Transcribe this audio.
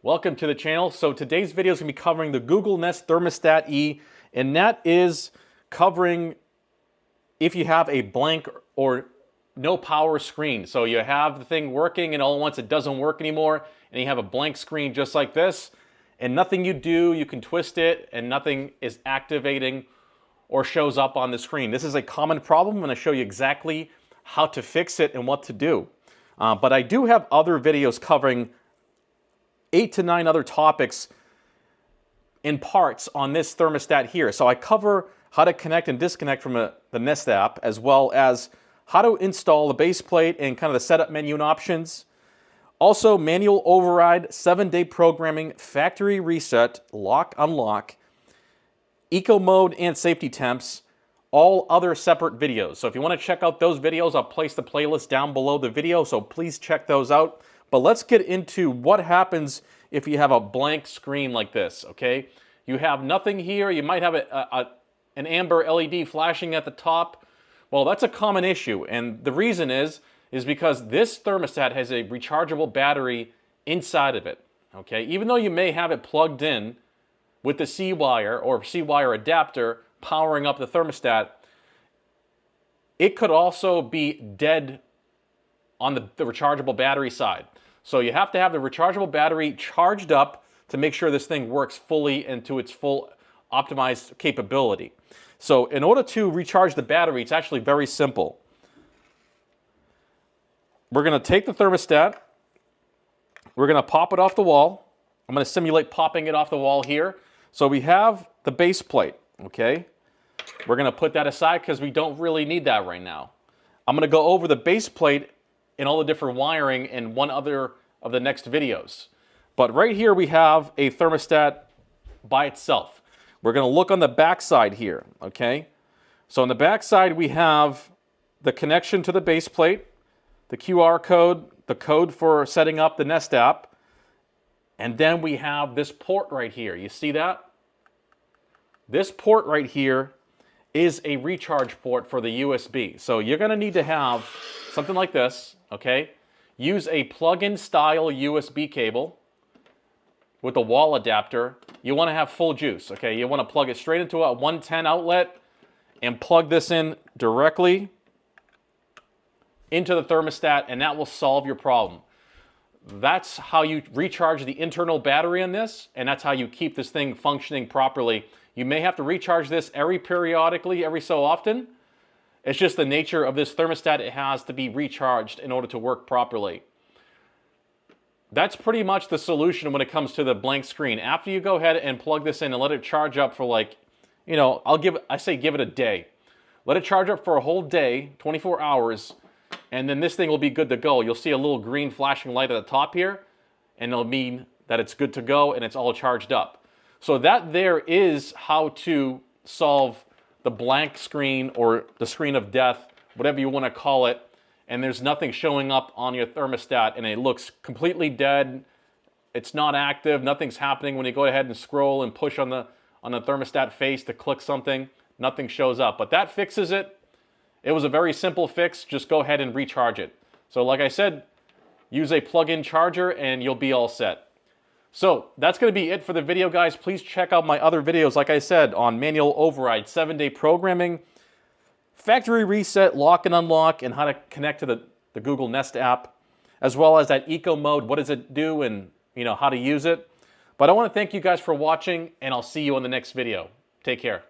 Welcome to the channel. So today's video is going to be covering the Google Nest Thermostat E, and that is covering if you have a blank or no power screen. So you have the thing working and all at once it doesn't work anymore, and you have a blank screen just like this, and nothing you do, you can twist it and nothing is activating or shows up on the screen. This is a common problem. I'm going to show you exactly how to fix it and what to do. But I do have other videos covering 8 to 9 other topics in parts on this thermostat here. So I cover how to connect and disconnect from the Nest app, as well as how to install the base plate and kind of the setup menu and options. Also, manual override, 7-day programming, factory reset, lock, unlock, eco mode, and safety temps. All other separate videos. So if you want to check out those videos, I'll place the playlist down below the video, so please check those out. But let's get into what happens if you have a blank screen like this, okay? You have nothing here. You might have an amber LED flashing at the top. Well, that's a common issue, and the reason is because this thermostat has a rechargeable battery inside of it, okay? Even though you may have it plugged in with the C-wire or C-wire adapter powering up the thermostat, it could also be dead on the rechargeable battery side. So you have to have the rechargeable battery charged up to make sure this thing works fully and to its full optimized capability. So in order to recharge the battery, it's actually very simple. We're going to take the thermostat, we're going to pop it off the wall. I'm going to simulate popping it off the wall here. So we have the base plate, okay? We're going to put that aside because we don't really need that right now. I'm going to go over the base plate and all the different wiring in one other of the next videos. But right here we have a thermostat by itself. We're going to look on the back side here, okay? So on the back side we have the connection to the base plate, the QR code, the code for setting up the Nest app, and then we have this port right here. You see that? This port right here is a recharge port for the USB. So you're going to need to have something like this, okay? Use a plug-in style USB cable with a wall adapter. You want to have full juice, okay? You want to plug it straight into a 110 outlet and plug this in directly into the thermostat, and that will solve your problem. That's how you recharge the internal battery on this, and that's how you keep this thing functioning properly. You may have to recharge this periodically, every so often. It's just the nature of this thermostat. It has to be recharged in order to work properly. That's pretty much the solution when it comes to the blank screen. After you go ahead and plug this in and let it charge up for, like, you know, I say give it a day. Let it charge up for a whole day, 24 hours, and then this thing will be good to go. You'll see a little green flashing light at the top here, and it'll mean that it's good to go and it's all charged up. So that there is how to solve the blank screen or the screen of death, whatever you want to call it, and there's nothing showing up on your thermostat and it looks completely dead. It's not active, nothing's happening. When you go ahead and scroll and push on the thermostat face to click something, nothing shows up. But that fixes it. It was a very simple fix. Just go ahead and recharge it. So like I said, use a plug-in charger and you'll be all set. So that's going to be it for the video, guys. Please check out my other videos, like I said, on manual override, 7-day programming, factory reset, lock and unlock, and how to connect to the Google Nest app, as well as that eco mode, what does it do, and how to use it. But I want to thank you guys for watching, and I'll see you on the next video. Take care.